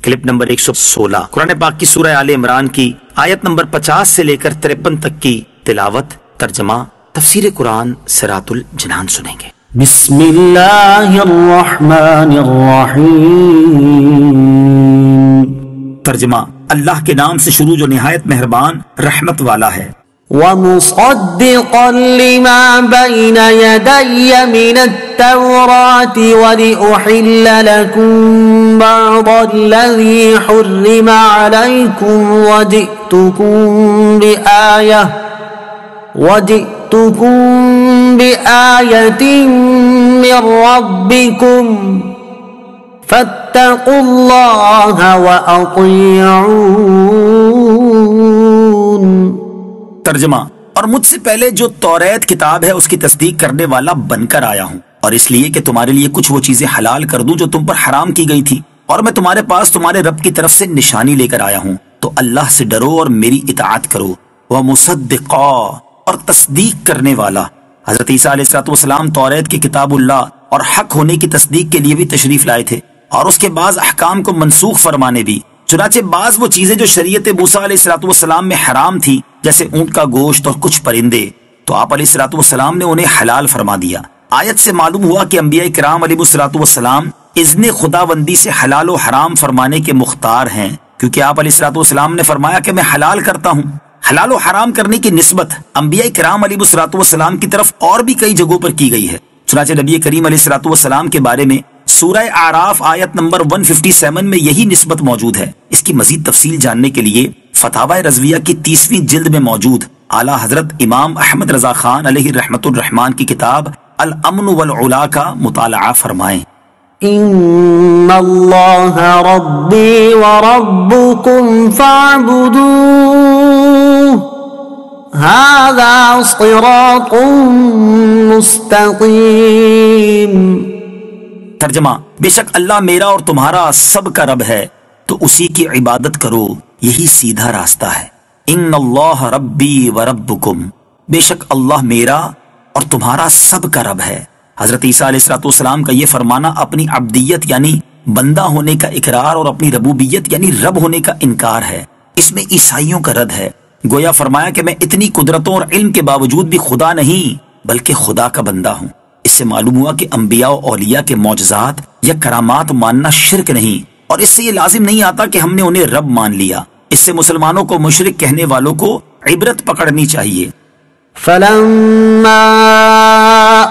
Clip number 116 قرآن پاک کی سورہ آل عمران کی آیت نمبر 50 سے لے کر 53 تک کی تلاوت، ترجمہ، تفسیر قرآن صراط الجنان سنیں گے۔ بسم اللہ الرحمن الرحیم۔ ترجمہ، اللہ کے نام سے شروع جو نہایت مہربان رحمت والا ہے۔ وَمُصَدِّقًا لِمَا بَيْنَ يَدَيَّ مِنَ التَّوْرَاةِ وَلِأُحِلَّ لَكُمْ بَعْضَ الَّذِي حُرِّمَ عَلَيْكُمْ وَجِئْتُكُمْ بِآيَةٍ مِّن رَّبِّكُمْ فَاتَّقُوا اللَّهَ وَأَطِيعُونِ۔ ترجمہ، اور مجھ سے پہلے جو توریت کتاب ہے اس کی تصدیق کرنے والا بن کر آیا ہوں، اور اس لیے کہ تمہارے لیے کچھ وہ چیزیں حلال کر دوں جو تم پر حرام کی گئی تھی، اور میں تمہارے پاس تمہارے رب کی طرف سے نشانی لے کر آیا ہوں، تو اللہ سے ڈرو اور میری اطاعت کرو۔ وَمُصَدِّقًا، اور تصدیق کرنے والا۔ حضرت عیسیٰ علیہ السلام توریت کی کتاب اللہ اور حق ہونے کی تصدیق کے لیے بھی تشریف لائے تھے، اور اس کے بعض احکام کو منسوخ فرمانے بھی۔ چنانچہ بعض وہ چیزیں جو شریعت موسیٰ علیہ السلام میں حرام تھی، جیسے اونٹ کا گوشت اور کچھ پرندے، تو آپ علیہ السلام نے انہیں حلال فرما دیا۔ آیت سے معلوم ہوا کہ انبیاء کرام علیہ السلام اذن خداوندی سے حلال و حرام فرمانے کے مختار ہیں، کیونکہ آپ علیہ السلام نے فرمایا کہ میں حلال کرتا ہوں۔ حلال و حرام کرنے کی نسبت انبیاء کرام علیہ السلام کی طرف اور بھی کئی جگہوں پر کی گئی ہے۔ چنانچہ نبی کریم علیہ السلام کے بارے میں سورہ اعراف آیت نمبر 157 میں یہی نسبت موجود ہے۔ اس کی مزید تفصیل جاننے کے لیے فتاوی رضویہ کی 30ویں جلد میں موجود اعلیٰ حضرت امام احمد رضا خان علیہ رحمت الرحمان کی کتاب الامن والعلا کا مطالعہ فرمائیں۔ ان اللہ ربی وربکم فاعبدوہ ھذا صراط مستقیم۔ ترجمہ، بے شک اللہ میرا اور تمہارا سب کا رب ہے، تو اسی کی عبادت کرو، یہی سیدھا راستہ ہے۔ ان اللہ ربی وربکم، بے شک اللہ میرا اور تمہارا سب کا رب ہے۔ حضرت عیسیٰ علیہ السلام کا یہ فرمانا اپنی عبدیت یعنی بندہ ہونے کا اقرار اور اپنی ربوبیت یعنی رب ہونے کا انکار ہے۔ اس میں عیسائیوں کا رد ہے۔ گویا فرمایا کہ میں اتنی قدرتوں اور علم کے باوجود بھی خدا نہیں بلکہ خدا کا بندہ ہوں۔ اس سے معلوم ہوا کہ انبیاء و اولیاء کے معجزات یا کرامات ماننا شرک نہیں، اور اس سے یہ لازم نہیں آتا کہ ہم نے انہیں رب مان لیا۔ اس سے مسلمانوں کو مشرک کہنے والوں کو عبرت پکڑنی چاہیے۔ فلما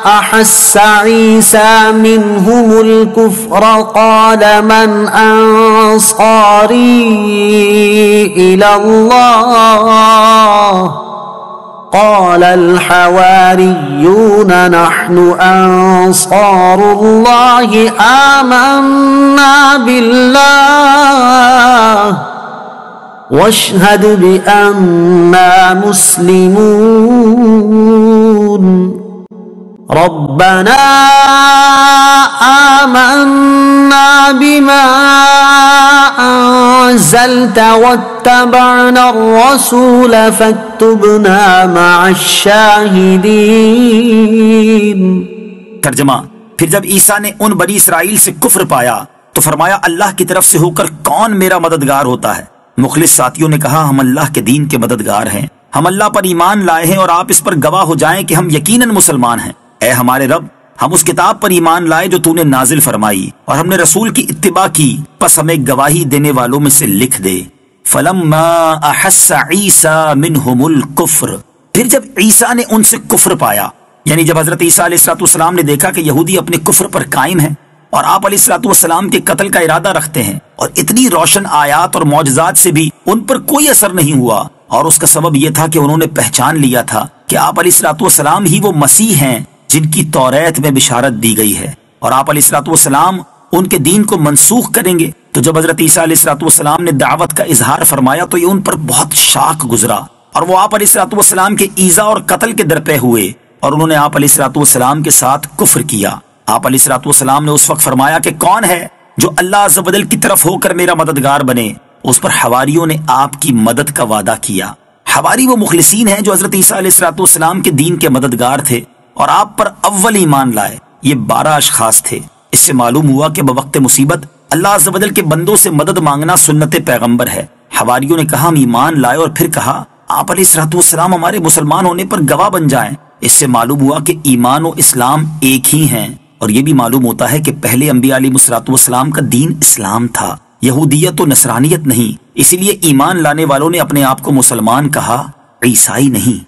احس عیسیٰ منہم الکفر قال من انصاری الی اللہ قال الحواریون نحن انصار اللہ آمنا باللہ واشہد بأننا مسلمون ربنا آمنا بما انزلت واتبعنا الرسول فاکتبنا مع الشاہدین۔ ترجمہ، پھر جب عیسیٰ نے ان بنی اسرائیل سے کفر پایا تو فرمایا اللہ کی طرف سے ہو کر کون میرا مددگار ہوتا ہے؟ مخلص ساتھیوں نے کہا ہم اللہ کے دین کے مددگار ہیں، ہم اللہ پر ایمان لائے ہیں اور آپ اس پر گواہ ہو جائیں کہ ہم یقیناً مسلمان ہیں۔ اے ہمارے رب، ہم اس کتاب پر ایمان لائے جو تو نے نازل فرمائی، اور ہم نے رسول کی اتباع کی، پس ہمیں گواہی دینے والوں میں سے لکھ دے۔ فلما احس عیسیٰ منہم الکفر، پھر جب عیسیٰ نے ان سے کفر پایا، یعنی جب حضرت عیسیٰ علیہ السلام نے دیکھا کہ یہودی اپنے کفر پر قائم ہیں اور آپ علیہ السلام کے قتل کا ارادہ رکھتے ہیں، اور اتنی روشن آیات اور معجزات سے بھی ان پر کوئی اثر نہیں ہوا، اور اس کا سبب یہ تھا کہ انہوں نے پہچان لیا تھا کہ آپ علیہ السلام ہی وہ مسیح ہیں جن کی توریت میں بشارت دی گئی ہے، اور آپ علیہ السلام ان کے دین کو منسوخ کریں گے۔ تو جب حضرت عیسیٰ علیہ السلام نے دعوت کا اظہار فرمایا تو یہ ان پر بہت شاق گزرا، اور وہ آپ علیہ السلام کے ایذا اور قتل کے درپے ہوئے، اور انہوں نے آپ علیہ السلام کے ساتھ کفر کیا۔ آپ علیہ السلام نے اس وقت فرمایا کہ کون ہے جو اللہ عز و جل کی طرف ہو کر میرا مددگار بنے؟ اس پر حواریوں نے آپ کی مدد کا وعدہ کیا۔ حواری وہ مخلصین ہیں جو حضرت عیسیٰ علیہ السلام کے دین کے مددگار تھے اور آپ پر اول ایمان لائے۔ یہ 12 اشخاص تھے۔ اس سے معلوم ہوا کہ بوقت مصیبت اللہ عز و جل کے بندوں سے مدد مانگنا سنت پیغمبر ہے۔ حواریوں نے کہا ہم ایمان لائے، اور پھر کہا آپ علیہ الصلوۃ والسلام ہمارے مسلمان ہونے پر گواہ بن جائیں۔ اس سے معلوم ہوا کہ ایمان و اسلام ایک ہی ہیں، اور یہ بھی معلوم ہوتا ہے کہ پہلے انبیاء علیہ الصلوۃ والسلام کا دین اسلام تھا، یہودیت و نصرانیت نہیں۔ اسی لیے ایمان لانے والوں نے اپنے آپ کو مسلمان کہا، عیسائی نہیں۔